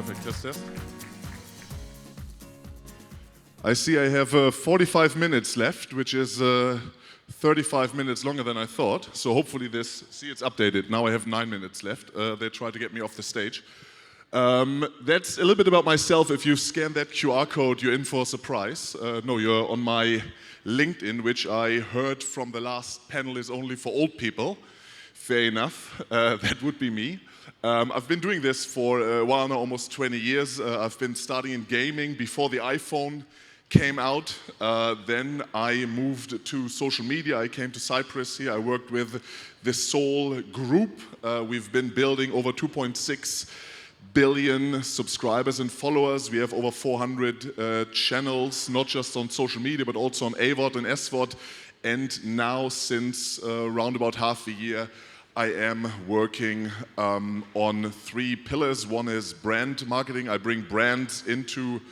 Perfect, test. I see I have 45 minutes left, which is 35 minutes longer than I thought. So hopefully it's updated. Now I have 9 minutes left. They tried to get me off the stage. That's a little bit about myself. If you scan that QR code, you're in for a surprise. No, you're on my LinkedIn, which I heard from the last panel is only for old people. Fair enough, that would be me. I've been doing this for a while now, almost 20 years. I've been starting in gaming before the iPhone came out. Then I moved to social media. I came to Cyprus here. I worked with the Soul Group. We've been building over 2.6 billion subscribers and followers. We have over 400 channels, not just on social media, but also on AVOD and SVOD. And now, since around about half a year, I am working on 3 pillars. One is brand marketing. I bring brands into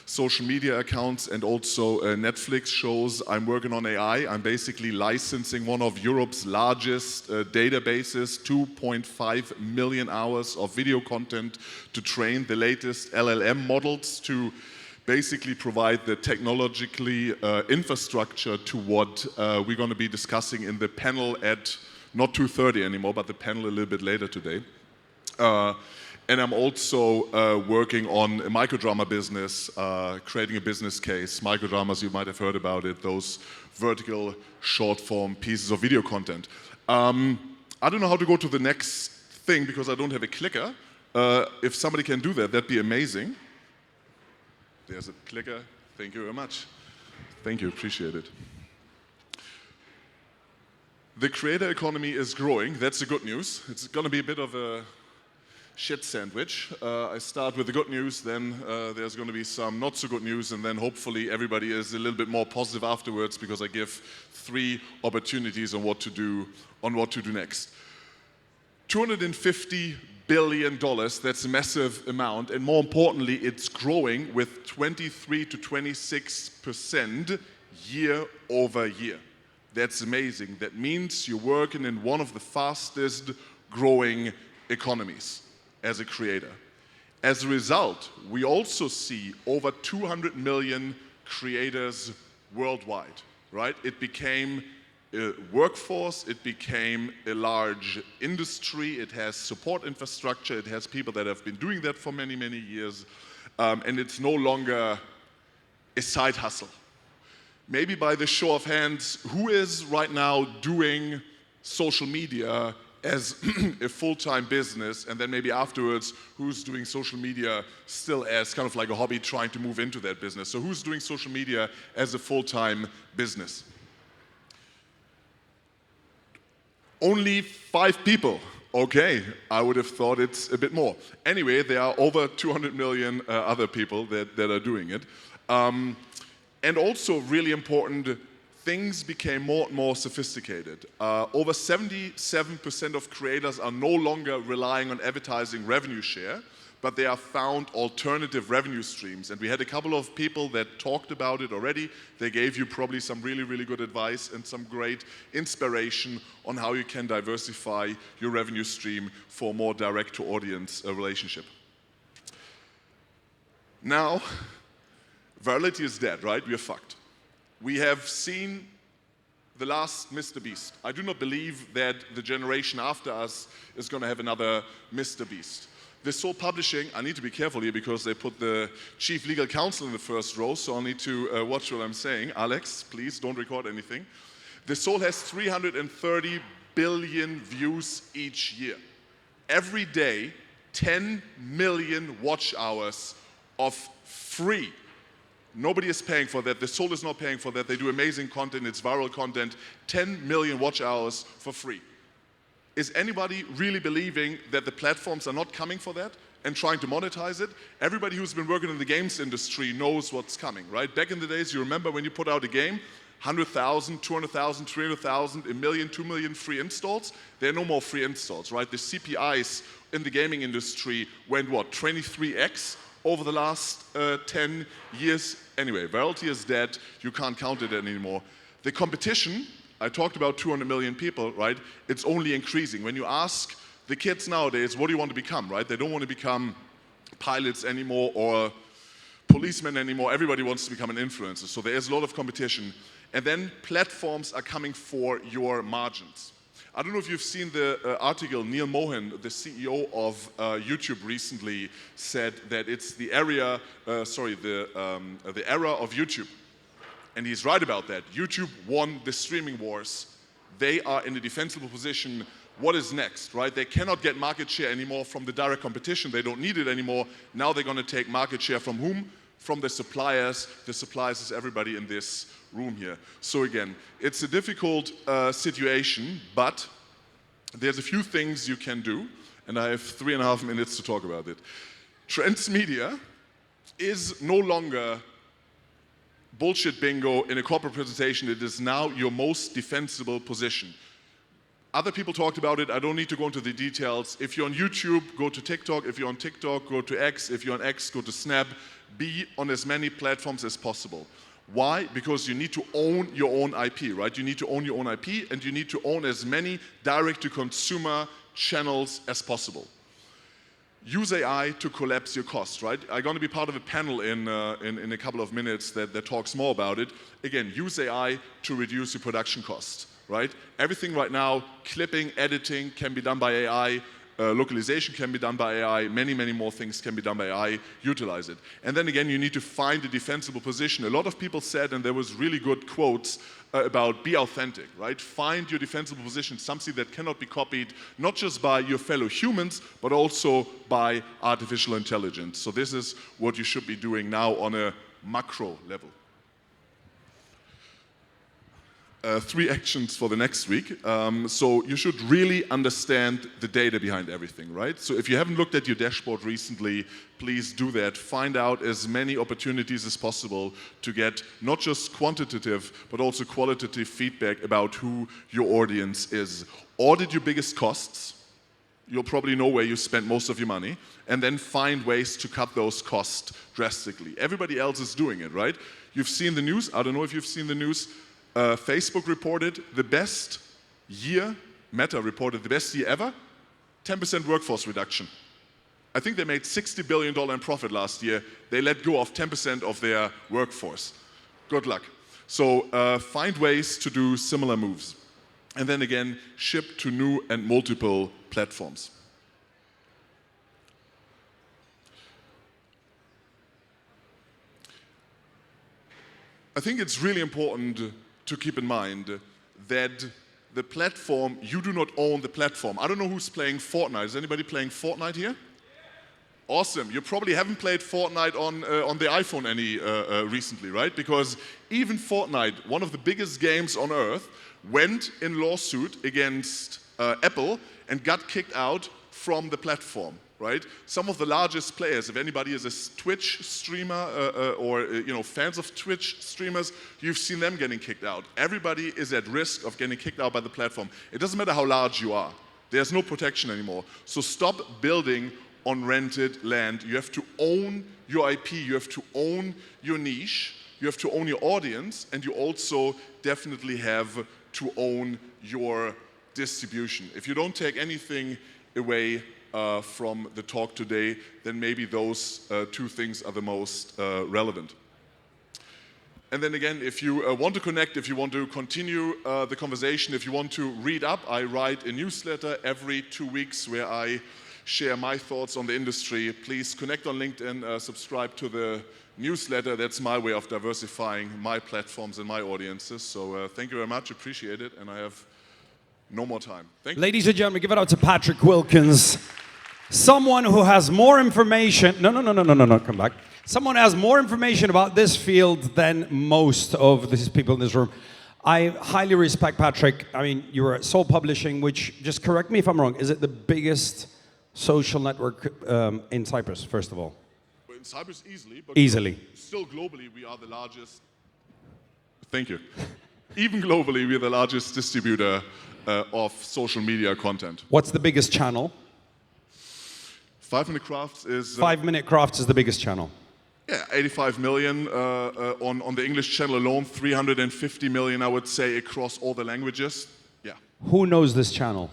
social media accounts and also Netflix shows. I'm working on AI. I'm basically licensing one of Europe's largest databases, 2.5 million hours of video content to train the latest LLM models to basically provide the technologically infrastructure to what we're going to be discussing in the panel at not 2:30 anymore, but the panel a little bit later today. And I'm also working on a microdrama business, creating a business case. Microdramas, you might have heard about it, those vertical short-form pieces of video content. I don't know how to go to the next thing because I don't have a clicker. If somebody can do that, that'd be amazing. There's a clicker. Thank you very much. Thank you, appreciate it. The creator economy is growing. That's the good news. It's going to be a bit of a shit sandwich. I start with the good news, then there's going to be some not so good news, and then hopefully everybody is a little bit more positive afterwards because I give 3 opportunities on what to do next. $250 billion, that's a massive amount, and more importantly, it's growing with 23 to 26% year over year. That's amazing. That means you're working in one of the fastest growing economies as a creator. As a result, we also see over 200 million creators worldwide, right? It became a workforce, it became a large industry, it has support infrastructure, it has people that have been doing that for many, many years, and it's no longer a side hustle. Maybe by the show of hands, who is right now doing social media as a full-time business, and then maybe afterwards, who's doing social media still as kind of like a hobby trying to move into that business? So who's doing social media as a full-time business? Only 5 people. Okay, I would have thought it's a bit more. Anyway, there are over 200 million other people that are doing it. And also really important, things became more and more sophisticated. Over 77% of creators are no longer relying on advertising revenue share, but they have found alternative revenue streams. And we had a couple of people that talked about it already. They gave you probably some really, really good advice and some great inspiration on how you can diversify your revenue stream for a more direct-to-audience relationship. Now, virality is dead, right? We are fucked. We have seen the last Mr. Beast. I do not believe that the generation after us is going to have another Mr. Beast. The Soul Publishing, I need to be careful here because they put the chief legal counsel in the first row, so I need to watch what I'm saying. Alex, please don't record anything. The Soul has 330 billion views each year. Every day, 10 million watch hours of free. Nobody is paying for that. The Soul is not paying for that. They do amazing content. It's viral content. 10 million watch hours for free. Is anybody really believing that the platforms are not coming for that and trying to monetize it? Everybody who's been working in the games industry knows what's coming, right? Back in the days, you remember when you put out a game, 100,000, 200,000, 300,000, a million, 2 million free installs. There are no more free installs, right? The CPIs in the gaming industry went, what, 23x? Over the last 10 years. Anyway, virality is dead. You can't count it anymore. The competition, I talked about 200 million people, right? It's only increasing. When you ask the kids nowadays, what do you want to become, right? They don't want to become pilots anymore or policemen anymore. Everybody wants to become an influencer. So there is a lot of competition. And then platforms are coming for your margins. I don't know if you've seen the article. Neil Mohan, the CEO of YouTube, recently said that it's the era of YouTube. And he's right about that. YouTube won the streaming wars. They are in a defensible position. What is next, right? They cannot get market share anymore from the direct competition. They don't need it anymore. Now they're going to take market share from whom? From the suppliers. The suppliers is everybody in this room here. So again, it's a difficult situation, but there's a few things you can do, and I have 3.5 minutes to talk about it. Transmedia is no longer bullshit bingo in a corporate presentation. It is now your most defensible position. Other people talked about it. I don't need to go into the details. If you're on YouTube, go to TikTok. If you're on TikTok, go to X. If you're on X, go to Snap. Be on as many platforms as possible. Why? Because you need to own your own IP, right? You need to own your own IP, and you need to own as many direct-to-consumer channels as possible. Use AI to collapse your costs, right? I'm going to be part of a panel in a couple of minutes that talks more about it. Again, use AI to reduce your production costs, right? Everything right now, clipping, editing can be done by AI. Localization can be done by AI, many, many more things can be done by AI, utilize it. And then again, you need to find a defensible position. A lot of people said, and there was really good quotes about be authentic, right? Find your defensible position, something that cannot be copied, not just by your fellow humans, but also by artificial intelligence. So this is what you should be doing now on a macro level. 3 actions for the next week. So you should really understand the data behind everything, right? So if you haven't looked at your dashboard recently, please do that. Find out as many opportunities as possible to get not just quantitative, but also qualitative feedback about who your audience is. Audit your biggest costs. You'll probably know where you spend most of your money, and then find ways to cut those costs drastically. Everybody else is doing it, right? You've seen the news. I don't know if you've seen the news. Facebook reported the best year, Meta reported the best year ever, 10% workforce reduction. I think they made $60 billion in profit last year. They let go of 10% of their workforce. Good luck. So find ways to do similar moves. And then again, ship to new and multiple platforms. I think it's really important to keep in mind that the platform, you do not own the platform. I don't know who's playing Fortnite. Is anybody playing Fortnite here? Awesome. You probably haven't played Fortnite on the iPhone any recently, right? Because even Fortnite, one of the biggest games on earth, went in lawsuit against Apple and got kicked out from the platform. Right? Some of the largest players, if anybody is a Twitch streamer or fans of Twitch streamers, you've seen them getting kicked out. Everybody is at risk of getting kicked out by the platform. It doesn't matter how large you are. There's no protection anymore. So stop building on rented land. You have to own your IP. You have to own your niche. You have to own your audience. And you also definitely have to own your distribution. If you don't take anything away from the talk today, then maybe those 2 things are the most relevant. And then again, if you want to connect, if you want to continue the conversation, if you want to read up, I write a newsletter every 2 weeks where I share my thoughts on the industry. Please connect on LinkedIn, subscribe to the newsletter. That's my way of diversifying my platforms and my audiences. So thank you very much, appreciate it, and I have no more time. Thank you. Ladies and gentlemen, give it out to Patrik Wilkens. Someone who has more information, come back. Someone who has more information about this field than most of these people in this room. I highly respect Patrik. I mean, you were at Soul Publishing, which, just correct me if I'm wrong, is it the biggest social network in Cyprus, first of all? In Cyprus, easily. But easily. Still globally, we are the largest. Thank you. Even globally, we are the largest distributor of social media content. What's the biggest channel? 5 Minute Crafts is... 5 Minute Crafts is the biggest channel. Yeah, 85 million on the English channel alone, 350 million, I would say, across all the languages. Yeah. Who knows this channel?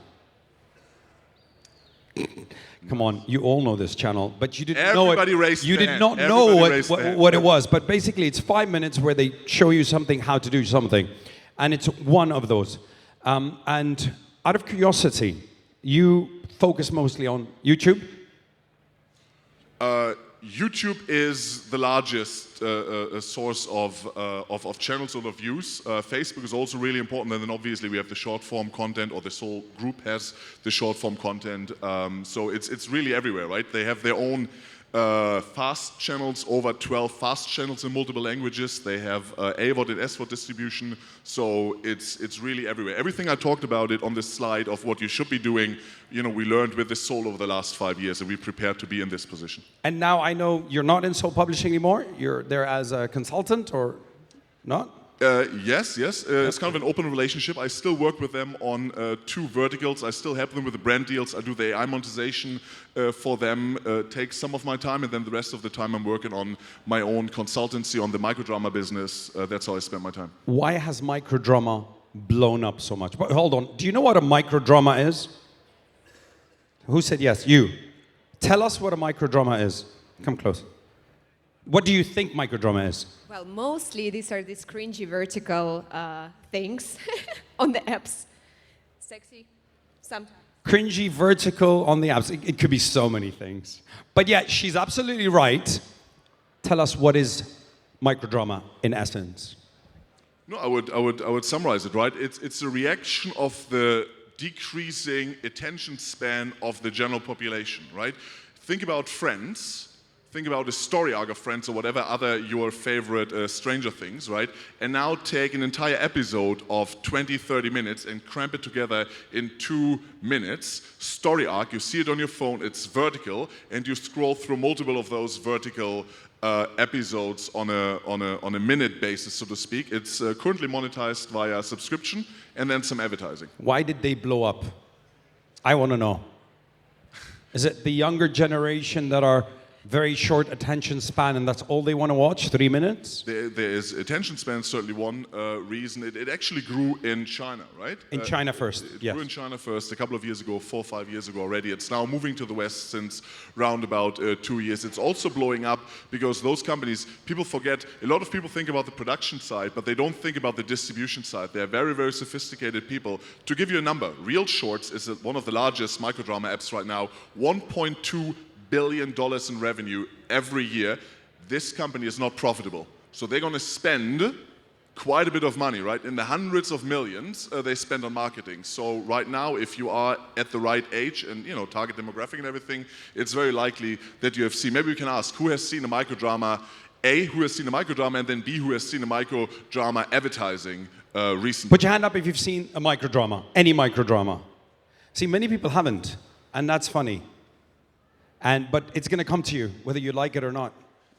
Come on, you all know this channel, but you didn't know it. Everybody raised You their did hand. not know Everybody raised their hand. what it was. But basically, it's 5 minutes where they show you something, how to do something, and it's one of those. And out of curiosity, you focus mostly on YouTube. YouTube is the largest source of channels or of views. Facebook is also really important, and then obviously we have the short form content, or this whole group has the short form content. So it's really everywhere, right? They have their own fast channels, over 12 fast channels in multiple languages. They have AVOD and SVOD distribution, so it's really everywhere. Everything I talked about it on this slide of what you should be doing, you know, we learned with this Soul over the last 5 years, and we prepared to be in this position. And now I know you're not in Soul Publishing anymore. You're there as a consultant, or not? Yes. It's kind of an open relationship. I still work with them on 2 verticals. I still help them with the brand deals. I do the AI monetization for them, takes some of my time, and then the rest of the time I'm working on my own consultancy on the microdrama business. That's how I spend my time. Why has microdrama blown up so much? But hold on, do you know what a microdrama is? Who said yes? You. Tell us what a microdrama is. Come close. What do you think microdrama is? Well, mostly these are these cringy vertical things on the apps. Sexy, sometimes. Cringy vertical on the apps. It could be so many things. But yeah, she's absolutely right. Tell us, what is microdrama in essence? No, I would summarize it, right? It's a reaction of the decreasing attention span of the general population, right? Think about Friends. Think about a story arc of Friends or whatever other your favorite Stranger Things, right? And now take an entire episode of 20, 30 minutes and cramp it together in 2 minutes. Story arc, you see it on your phone, it's vertical, and you scroll through multiple of those vertical episodes on a minute basis, so to speak. It's currently monetized via subscription and then some advertising. Why did they blow up? I want to know. Is it the younger generation that are very short attention span, and that's all they want to watch, 3 minutes? There is attention span, certainly one reason. It actually grew in China, right? In China first, It yes. grew in China first a couple of years ago, 4 or 5 years ago already. It's now moving to the West since round about 2 years. It's also blowing up because those companies, people forget, a lot of people think about the production side, but they don't think about the distribution side. They're very, very sophisticated people. To give you a number, Real Shorts is one of the largest microdrama apps right now, $1.2 billion in revenue every year. This company is not profitable. So they're going to spend quite a bit of money, right? In the hundreds of millions they spend on marketing. So right now, if you are at the right age and, you know, target demographic and everything, it's very likely that you have seen, maybe we can ask, who has seen a microdrama, A, who has seen a microdrama, and then B, who has seen a microdrama advertising recently? Put your hand up if you've seen a microdrama, any microdrama. See, many people haven't, and that's funny. But it's going to come to you, whether you like it or not.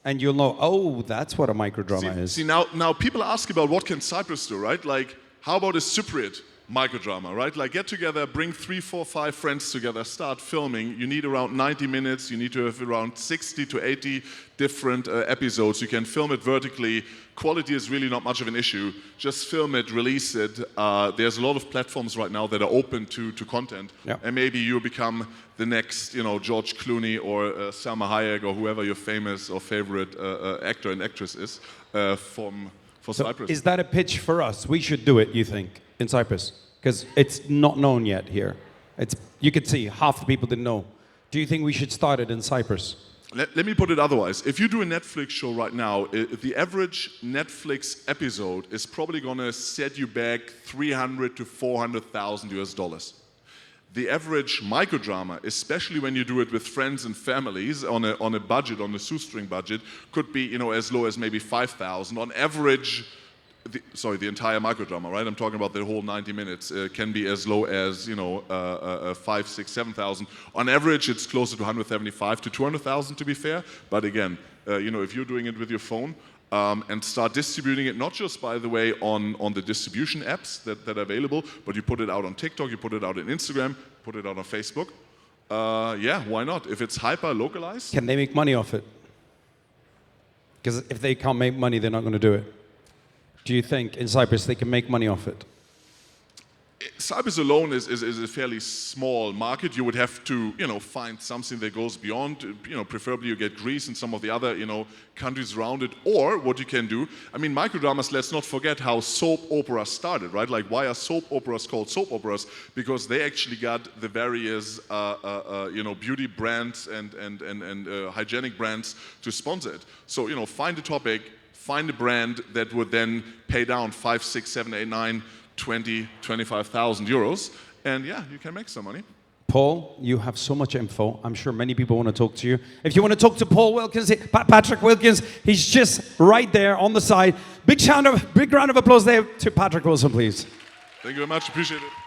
And you'll know, oh, that's what a microdrama is. See, now people ask about what can Cyprus do, right? Like, how about a Cypriot microdrama, right? Like, get together, bring 3, 4, 5 friends together, start filming. You need around 90 minutes. You need to have around 60 to 80 different episodes. You can film it vertically. Quality is really not much of an issue. Just film it, release it. There's a lot of platforms right now that are open to content. Yeah. And maybe you become the next, you know, George Clooney or Salma Hayek or whoever your famous or favorite actor and actress is for Cyprus. Is that a pitch for us? We should do it, you think, in Cyprus? Because it's not known yet here. You could see half the people didn't know. Do you think we should start it in Cyprus? Let me put it otherwise. If you do a Netflix show right now, the average Netflix episode is probably going to set you back 300 to 400,000 US dollars. The average microdrama, especially when you do it with friends and families on a budget, on a shoestring budget, could be, you know, as low as maybe 5,000 on average. The entire microdrama, right? I'm talking about the whole 90 minutes. Can be as low as, you know, 5, 6, 7,000. On average, it's closer to 175 to 200,000 to be fair. But again, you know, if you're doing it with your phone and start distributing it, not just by the way on the distribution apps that are available, but you put it out on TikTok, you put it out on Instagram, put it out on Facebook. Yeah, why not? If it's hyper localized. Can they make money off it? Because if they can't make money, they're not going to do it. Do you think in Cyprus they can make money off it? Cyprus alone is a fairly small market. You would have to, find something that goes beyond, preferably you get Greece and some of the other, countries around it. Or what you can do, microdramas, let's not forget how soap operas started, right? Like, why are soap operas called soap operas? Because they actually got the various, beauty brands and hygienic brands to sponsor it. So, find a topic, find a brand that would then pay down 5, 6, 7, 8, 9, 20, 25,000 euros, and yeah, you can make some money. Paul, you have so much info. I'm sure many people want to talk to you. If you want to talk to Paul Wilkens, Patrik Wilkens, he's just right there on the side. Big round of applause there to Patrik Wilson, please. Thank you very much. Appreciate it.